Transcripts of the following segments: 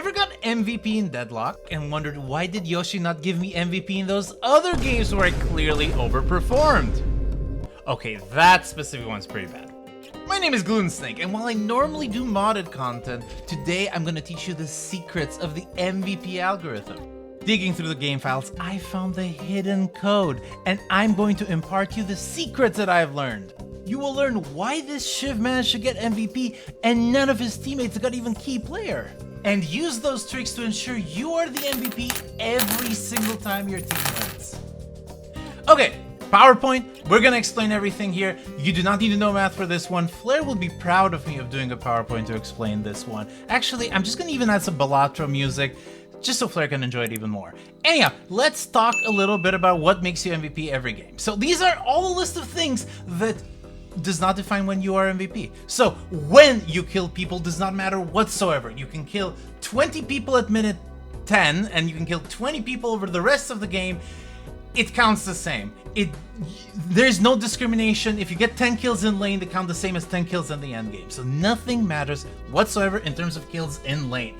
Ever got MVP in Deadlock and wondered why did Yoshi not give me MVP in those other games where I clearly overperformed? Okay, that specific one's pretty bad. My name is GlutenSnake, and while I normally do modded content, today I'm gonna teach you the secrets of the MVP algorithm. Digging through the game files, I found the hidden code, and I'm going to impart you the secrets that I've learned. You will learn why this Shiv managed to get MVP and none of his teammates got even key player. And use those tricks to ensure you are the MVP every single time your team wins. Okay, PowerPoint, we're gonna explain everything here. You do not need to know math for this one. Flair will be proud of me of doing a PowerPoint to explain this one. Actually, I'm just gonna even add some Balatro music, just so Flair can enjoy it even more. Anyhow, let's talk a little bit about what makes you MVP every game. So these are all a list of things that does not define when you are MVP. So when you kill people does not matter whatsoever. You can kill 20 people at minute 10 and you can kill 20 people over the rest of the game. It counts the same. There's no discrimination. If you get 10 kills in lane, they count the same as 10 kills in the end game. So nothing matters whatsoever in terms of kills in lane.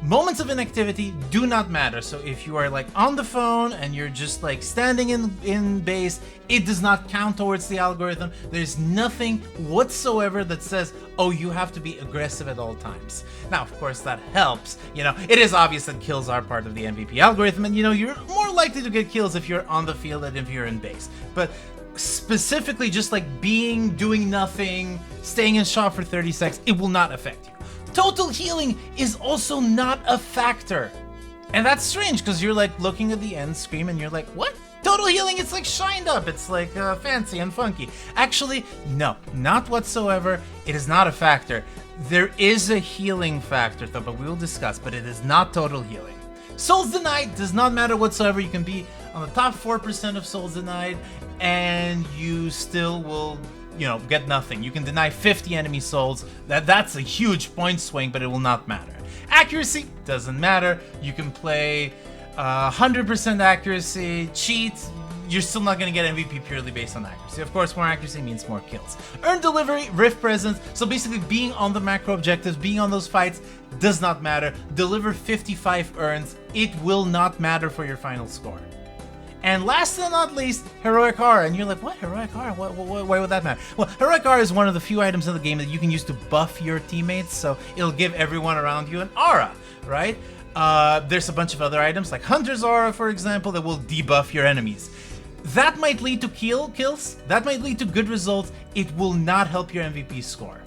Moments of inactivity do not matter. So if you are like on the phone and you're just like standing in base, it does not count towards the algorithm. There's nothing whatsoever that says, oh, you have to be aggressive at all times. Now, of course, that helps. You know, it is obvious that kills are part of the MVP algorithm, and you know, you're more likely to get kills if you're on the field than if you're in base. But specifically, just like doing nothing, staying in shot for 30 seconds, it will not affect you. Total healing is also not a factor. And that's strange because you're like looking at the end screen and you're like, what? Total healing, it's like shined up, it's like fancy and funky. Actually, no, not whatsoever. It is not a factor. There is a healing factor though, but we will discuss, but it is not total healing. Souls denied does not matter whatsoever. You can be on the top 4% of souls denied and you still will, you know, get nothing. You can deny 50 enemy souls. That's a huge point swing, but it will not matter. Accuracy doesn't matter. You can play 100% accuracy, cheat. You're still not going to get MVP purely based on accuracy. Of course, more accuracy means more kills. Earned delivery, rift presence. So basically being on the macro objectives, being on those fights does not matter. Deliver 55 earns. It will not matter for your final score. And last but not least, Heroic Aura. And you're like, what? Heroic Aura? Why would that matter? Well, Heroic Aura is one of the few items in the game that you can use to buff your teammates, so it'll give everyone around you an aura, right? There's a bunch of other items, like Hunter's Aura, for example, that will debuff your enemies. That might lead to kills, that might lead to good results. It will not help your MVP score.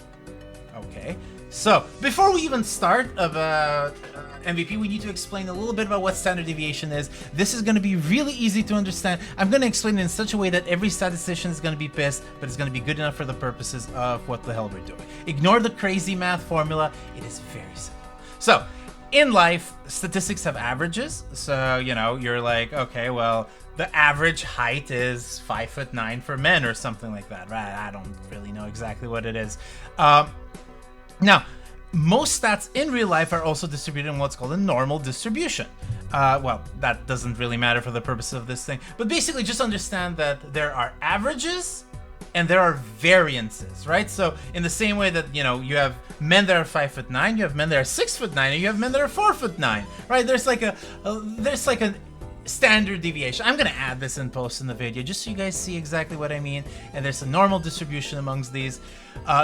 Okay, so before we even start about MVP, we need to explain a little bit about what standard deviation is. This is going to be really easy to understand. I'm going to explain it in such a way that every statistician is going to be pissed, but it's going to be good enough for the purposes of what the hell we're doing. Ignore the crazy math formula. It is very simple. So, in life, statistics have averages. So, you know, you're like, okay, well, the average height is 5'9" for men or something like that, right? I don't really know exactly what it is. Now, most stats in real life are also distributed in what's called a normal distribution. Well, that doesn't really matter for the purposes of this thing, but basically just understand that there are averages and there are variances, right? So in the same way that, you know, you have men that are 5'9", you have men that are 6'9", and you have men that are 4'9", right? There's like a standard deviation. I'm gonna add this in post in the video just so you guys see exactly what I mean. And there's a normal distribution amongst these.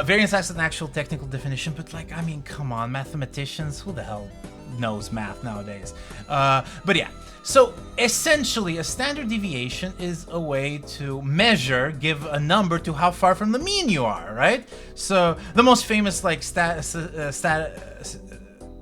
Variance has an actual technical definition, but like, I mean, come on, mathematicians, who the hell knows math nowadays? But yeah, so essentially a standard deviation is a way to measure, give a number to how far from the mean you are, right? So the most famous like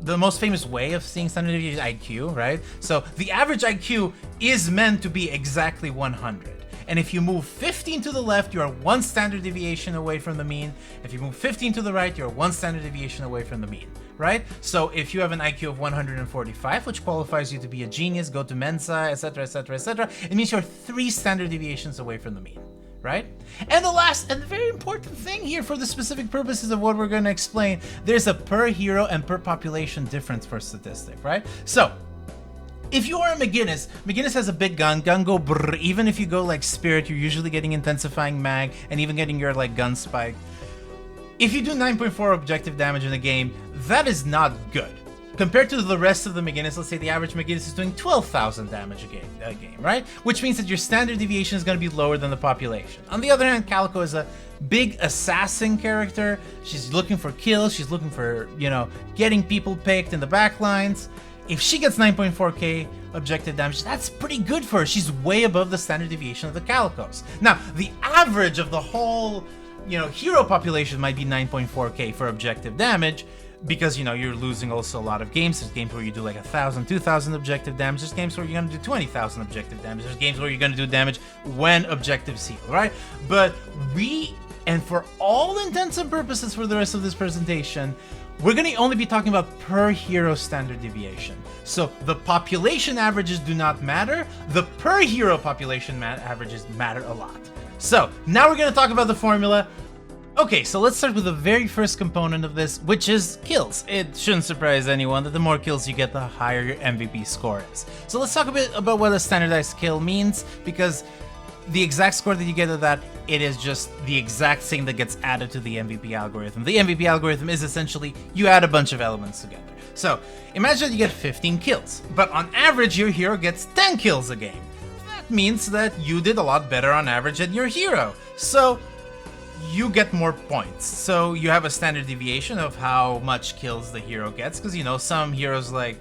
the most famous way of seeing standard deviation is IQ, right? So the average IQ is meant to be exactly 100. And if you move 15 to the left, you are 1 standard deviation away from the mean. If you move 15 to the right, you're 1 standard deviation away from the mean, right? So if you have an IQ of 145, which qualifies you to be a genius, go to Mensa, etc., etc., etc., it means you're 3 standard deviations away from the mean, right? And the last and very important thing here for the specific purposes of what we're going to explain, there's a per hero and per population difference for statistic, right? So if you are a McGinnis has a big gun go brrr. Even if you go like Spirit, you're usually getting intensifying mag and even getting your like gun spike. If you do 9.4 objective damage in a game, that is not good. compared to the rest of the McGinnis, let's say the average McGinnis is doing 12,000 damage a game, right? Which means that your standard deviation is going to be lower than the population. On the other hand, Calico is a big assassin character. She's looking for kills. She's looking for, you know, getting people picked in the back lines. If she gets 9.4k objective damage, that's pretty good for her. She's way above the standard deviation of the Calicos. Now, the average of the whole, you know, hero population might be 9.4k for objective damage, because, you know, you're losing also a lot of games. There's games where you do like 1,000, 2,000 objective damage. There's games where you're gonna do 20,000 objective damage. There's games where you're gonna do damage when objectives heal, right? But and for all intents and purposes for the rest of this presentation, we're going to only be talking about per hero standard deviation. So the population averages do not matter. The per hero population averages matter a lot. So now we're going to talk about the formula. Okay, so let's start with the very first component of this, which is kills. It shouldn't surprise anyone that the more kills you get, the higher your MVP score is. So let's talk a bit about what a standardized kill means, because the exact score that you get of that, it is just the exact same that gets added to the MVP algorithm. The MVP algorithm is essentially you add a bunch of elements together. So imagine you get 15 kills, but on average your hero gets 10 kills a game. That means that you did a lot better on average than your hero. So you get more points. So you have a standard deviation of how much kills the hero gets, because, you know, some heroes like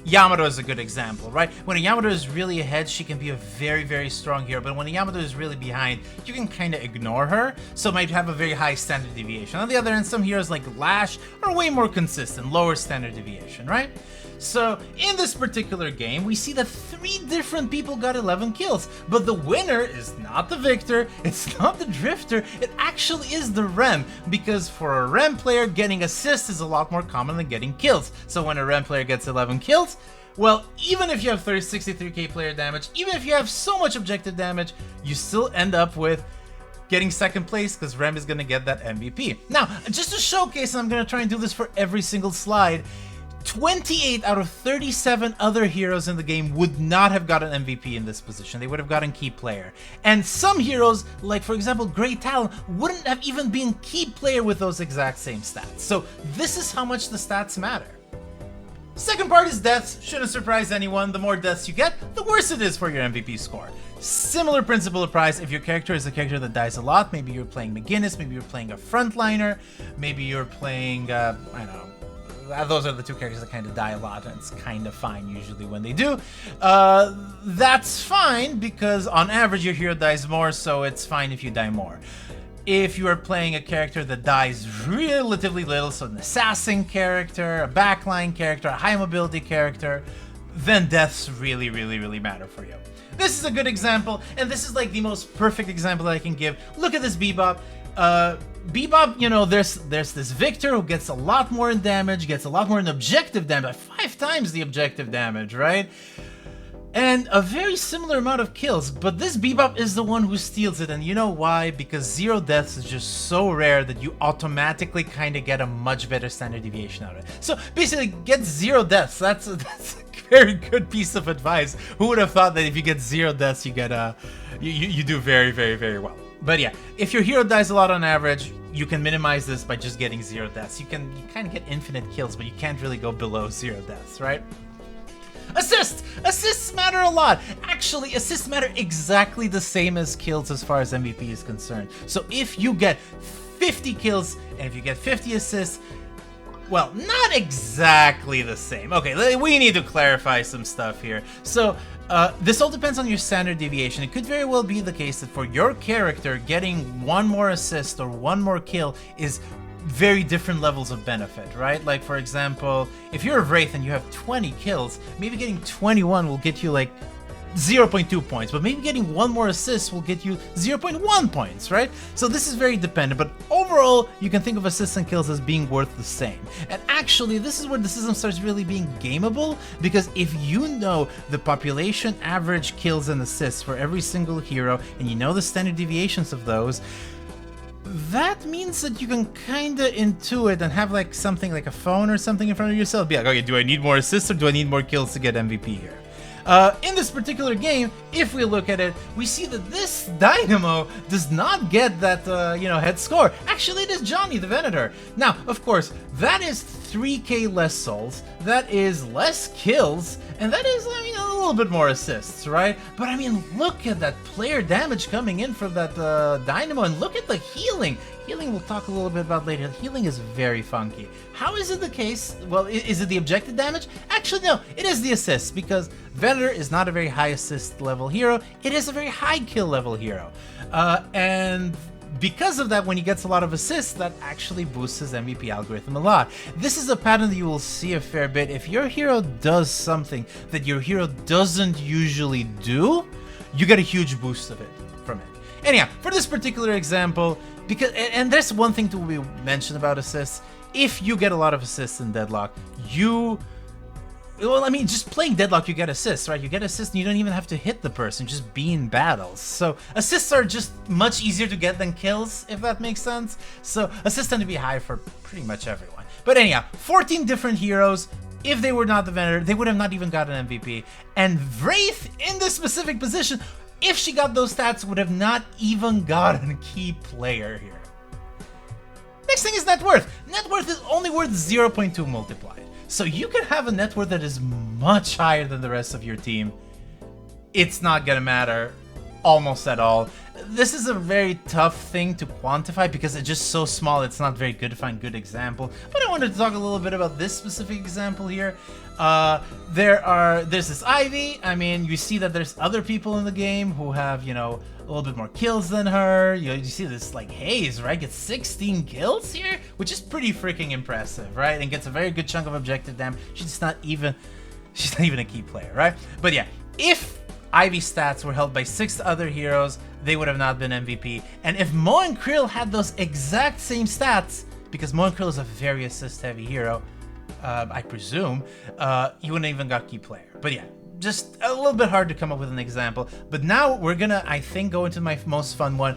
Yamato is a good example, right? When a Yamato is really ahead, she can be a very, very strong hero, but when a Yamato is really behind, you can kind of ignore her, so might have a very high standard deviation. On the other hand, some heroes like Lash are way more consistent, lower standard deviation, right? So in this particular game, we see that 3 different people got 11 kills, but the winner is not the Victor, it's not the Drifter, it actually is the Rem, because for a Rem player, getting assists is a lot more common than getting kills. So when a Rem player gets 11 kills, well, even if you have 63k player damage, even if you have so much objective damage, you still end up with getting second place, because Rem is going to get that MVP. Now, just to showcase, and I'm going to try and do this for every single slide, 28 out of 37 other heroes in the game would not have gotten MVP in this position. They would have gotten key player. And some heroes, like for example Great Talon, wouldn't have even been key player with those exact same stats. So this is how much the stats matter. Second part is deaths. Shouldn't surprise anyone. The more deaths you get, the worse it is for your MVP score. Similar principle applies if your character is a character that dies a lot. Maybe you're playing McGinnis, maybe you're playing a frontliner, maybe you're playing, I don't know, those are the 2 characters that kind of die a lot, and it's kind of fine usually when they do. That's fine, because on average your hero dies more, so it's fine if you die more. If you are playing a character that dies relatively little, so an assassin character, a backline character, a high mobility character, then deaths really, really, really matter for you. This is a good example, and this is like the most perfect example that I can give. Look at this Bebop. Bebop, you know, there's this Victor who gets a lot more in damage, gets a lot more in objective damage, 5 times the objective damage, right? And a very similar amount of kills, but this Bebop is the one who steals it, and you know why? Because 0 deaths is just so rare that you automatically kind of get a much better standard deviation out of it. So basically, get 0 deaths. That's a very good piece of advice. Who would have thought that if you get 0 deaths, you get you do very, very, very well. But yeah, if your hero dies a lot on average, you can minimize this by just getting 0 deaths. You kind of get infinite kills, but you can't really go below 0 deaths, right? Assists! Assists matter a lot. Actually, assists matter exactly the same as kills as far as MVP is concerned. So if you get 50 kills and if you get 50 assists, well, not exactly the same. Okay, we need to clarify some stuff here. So this all depends on your standard deviation. It could very well be the case that for your character, getting 1 more assist or 1 more kill is very different levels of benefit, right? Like, for example, if you're a Wraith and you have 20 kills, maybe getting 21 will get you like 0.2 points, but maybe getting 1 more assist will get you 0.1 points, right? So this is very dependent, but overall, you can think of assists and kills as being worth the same. And actually, this is where the system starts really being gameable, because if you know the population average kills and assists for every single hero, and you know the standard deviations of those, that means that you can kinda intuit and have like something like a phone or something in front of yourself. Be like, okay, do I need more assists or do I need more kills to get MVP here? In this particular game, if we look at it, we see that this Dynamo does not get that, head score. Actually, it is Johnny the Venator. Now, of course, that is 3k less souls, that is less kills, and that is, I mean, a little bit more assists, right? But I mean, look at that player damage coming in from that Dynamo, and look at the healing. Healing we'll talk a little bit about later. Healing is very funky. How is it the case? Well, is it the objective damage? Actually, no, it is the assists, because Venator is not a very high assist level hero. It is a very high kill level hero. And because of that, when he gets a lot of assists, that actually boosts his MVP algorithm a lot. This is a pattern that you will see a fair bit. If your hero does something that your hero doesn't usually do, you get a huge boost of it from it. Anyhow, for this particular example, because and there's one thing to be mentioned about assists. If you get a lot of assists in Deadlock, well, I mean, just playing Deadlock, you get assists, right? You get assists and you don't even have to hit the person, just be in battles. So assists are just much easier to get than kills, if that makes sense. So assists tend to be high for pretty much everyone. But anyhow, 14 different heroes. If they were not the Venator, they would have not even gotten an MVP. And Wraith, in this specific position, if she got those stats, would have not even gotten key player here. Next thing is net worth. Net worth is only worth 0.2 multiplied. So you can have a net worth that is much higher than the rest of your team. It's not gonna matter almost at all. This is a very tough thing to quantify because it's just so small, it's not very good to find good example. But I wanted to talk a little bit about this specific example here. There's this Ivy. I mean, you see that there's other people in the game who have, a little bit more kills than her. You see this like Haze, right? Gets 16 kills here, which is pretty freaking impressive, right? And gets a very good chunk of objective damage. She's not even a key player, right? But yeah, if Ivy's stats were held by 6 other heroes, they would have not been MVP. And if Mo and Krill had those exact same stats, because Mo and Krill is a very assist-heavy hero, I presume, he wouldn't even got key player. But yeah, just a little bit hard to come up with an example. But now we're gonna, I think, go into my most fun one.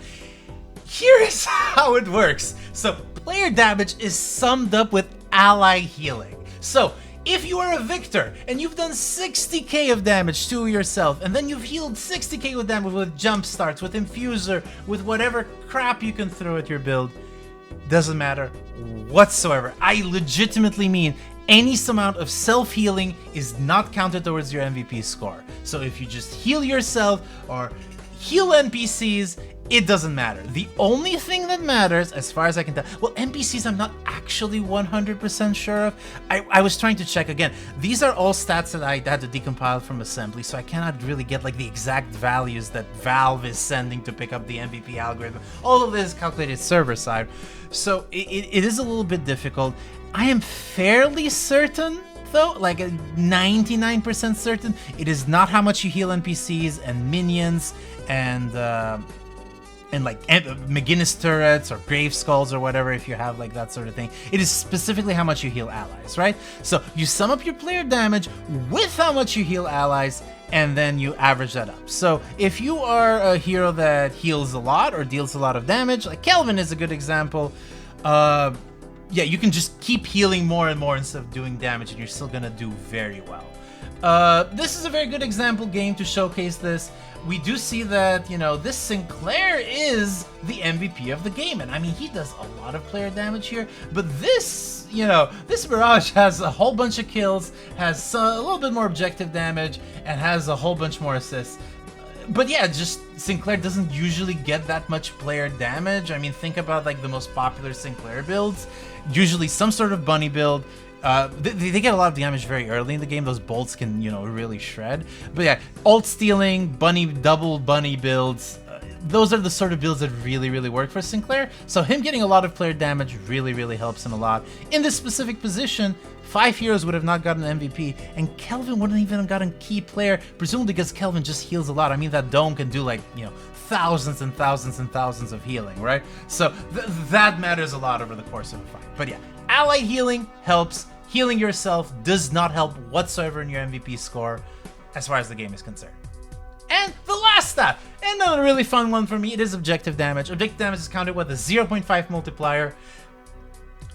Here is how it works. So player damage is summed up with ally healing. So if you are a Victor and you've done 60k of damage to yourself, and then you've healed 60k with damage with jump starts, with infuser, with whatever crap you can throw at your build, doesn't matter whatsoever. I legitimately mean any amount of self-healing is not counted towards your MVP score. So if you just heal yourself or heal NPCs, it doesn't matter. The only thing that matters, as far as I can tell, well, NPCs I'm not actually 100% sure of. I was trying to check again. These are all stats that I had to decompile from assembly, so I cannot really get like the exact values that Valve is sending to pick up the MVP algorithm. All of this is calculated server side, so it is a little bit difficult. I am fairly certain, though, like 99% certain, it is not how much you heal NPCs and minions and like McGinnis turrets or grave skulls or whatever, if you have like that sort of thing. It is specifically how much you heal allies, right? So you sum up your player damage with how much you heal allies, and then you average that up. So if you are a hero that heals a lot or deals a lot of damage, like Kelvin is a good example, yeah, you can just keep healing more and more instead of doing damage, and you're still gonna do very well. This is a very good example game to showcase this. We do see that, this Sinclair is the MVP of the game. And I mean, he does a lot of player damage here. But this, this Mirage has a whole bunch of kills, has a little bit more objective damage, and has a whole bunch more assists. But yeah, just Sinclair doesn't usually get that much player damage. I mean, think about like the most popular Sinclair builds. Usually some sort of bunny build. They get a lot of damage very early in the game. Those bolts can, really shred. But yeah, ult stealing, double bunny builds, those are the sort of builds that really, really work for Sinclair. So him getting a lot of player damage really, really helps him a lot. In this specific position, 5 heroes would have not gotten an MVP, and Kelvin wouldn't even have gotten key player, presumably because Kelvin just heals a lot. I mean, that dome can do like, thousands and thousands and thousands of healing, right? So that matters a lot over the course of a fight. But yeah, ally healing helps. Healing yourself does not help whatsoever in your MVP score, as far as the game is concerned. And the last stat, another really fun one for me, it is objective damage. Objective damage is counted with a 0.5 multiplier.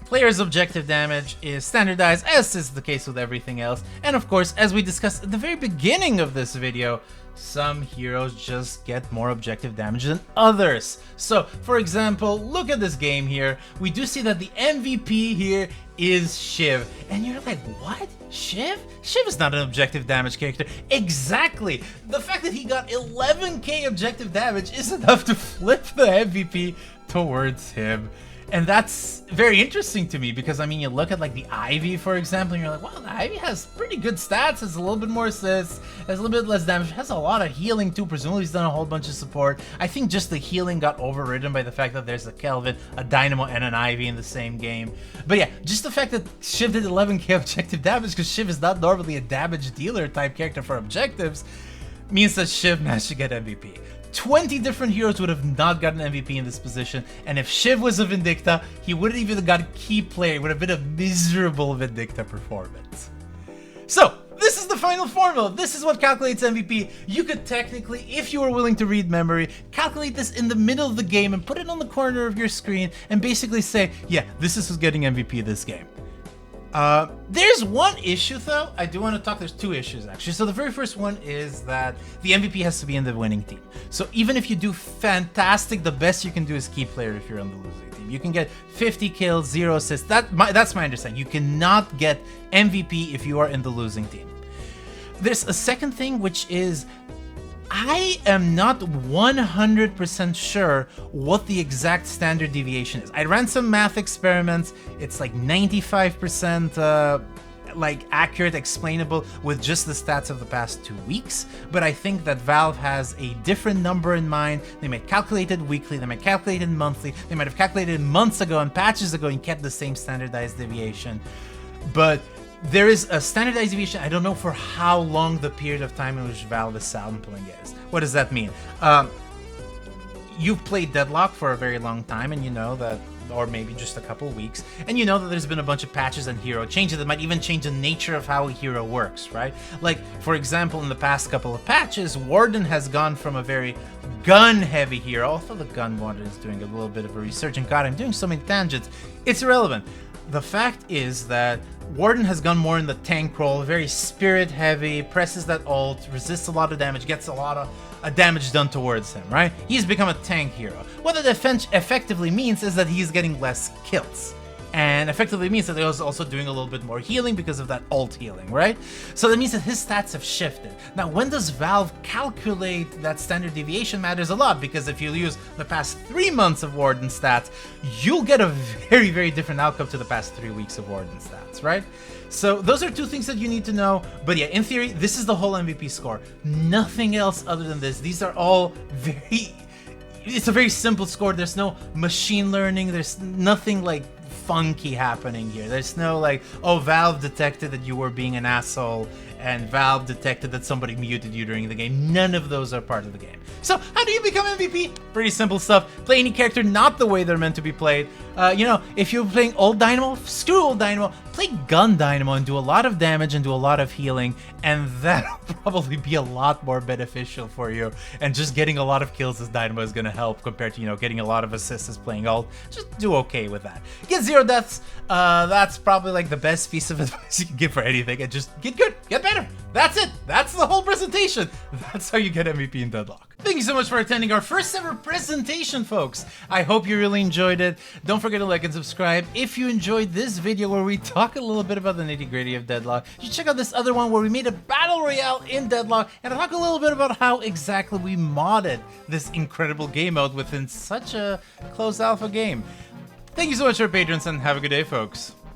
Players' objective damage is standardized, as is the case with everything else. And of course, as we discussed at the very beginning of this video, some heroes just get more objective damage than others. So, for example, look at this game here. We do see that the MVP here is Shiv. And you're like, what? Shiv? Shiv is not an objective damage character. Exactly! The fact that he got 11k objective damage is enough to flip the MVP towards him. And that's very interesting to me because, I mean, you look at like the Ivy, for example, and you're like, wow, the Ivy has pretty good stats, has a little bit more assists, has a little bit less damage, has a lot of healing too, presumably he's done a whole bunch of support. I think just the healing got overridden by the fact that there's a Kelvin, a Dynamo, and an Ivy in the same game. But yeah, just the fact that Shiv did 11k objective damage, because Shiv is not normally a damage dealer type character for objectives, means that Shiv managed to get MVP. 20 different heroes would have not gotten MVP in this position, and if Shiv was a Vindicta, he wouldn't even have got key player. It would have been a miserable Vindicta performance. So, this is the final formula. This is what calculates MVP. You could technically, if you were willing to read memory, calculate this in the middle of the game and put it on the corner of your screen and basically say, yeah, this is who's getting MVP this game. There's one issue though, I do want to talk, there's two issues actually. So the very first one is that the MVP has to be in the winning team. So even if you do fantastic, the best you can do is key player if you're on the losing team. You can get 50 kills, 0 assists, that's my understanding. You cannot get MVP if you are in the losing team. There's a second thing, which is I am not 100% sure what the exact standard deviation is. I ran some math experiments. It's like 95% like accurate, explainable with just the stats of the past 2 weeks. But I think that Valve has a different number in mind. They might calculate it weekly, they might calculate it monthly, they might have calculated it months ago and patches ago and kept the same standardized deviation. But there is a standardized deviation. I don't know for how long the period of time in which Valve is sampling is. What does that mean? You've played Deadlock for a very long time, and you know that, or maybe just a couple weeks, and you know that there's been a bunch of patches and hero changes that might even change the nature of how a hero works, right? Like, for example, in the past couple of patches, Warden has gone from a very gun-heavy hero, although the gun Warden is doing a little bit of a research, and God, I'm doing so many tangents, it's irrelevant. The fact is that Warden has gone more in the tank role, very spirit heavy, presses that ult, resists a lot of damage, gets a lot of damage done towards him, right? He's become a tank hero. What that effectively means is that he's getting less kills. And effectively means that he's also doing a little bit more healing because of that ult healing, right? So that means that his stats have shifted. Now, when does Valve calculate that standard deviation matters a lot, because if you use the past 3 months of Warden stats, you'll get a very, very different outcome to the past 3 weeks of Warden stats, right? So those are two things that you need to know. But yeah, in theory, this is the whole MVP score. Nothing else other than this. These are all very... It's a very simple score. There's no machine learning. There's nothing like funky happening here. There's no like, oh, Valve detected that you were being an asshole and Valve detected that somebody muted you during the game. None of those are part of the game. So how do you become MVP? Pretty simple stuff. Play any character not the way they're meant to be played. You know, if you're playing old Dynamo, screw old Dynamo. Play gun Dynamo and do a lot of damage and do a lot of healing, and that'll probably be a lot more beneficial for you. And just getting a lot of kills as Dynamo is gonna help compared to, you know, getting a lot of assists as playing ult. Just do okay with that. Get 0 deaths. That's probably like the best piece of advice you can give for anything. And just get good, get better. That's it. That's the whole presentation. That's how you get MVP in Deadlock. Thank you so much for attending our first ever presentation, folks. I hope you really enjoyed it. Don't forget to like and subscribe. If you enjoyed this video where we talk a little bit about the nitty-gritty of Deadlock, you should check out this other one where we made a battle royale in Deadlock and talk a little bit about how exactly we modded this incredible game mode within such a closed alpha game. Thank you so much for our patrons and have a good day, folks.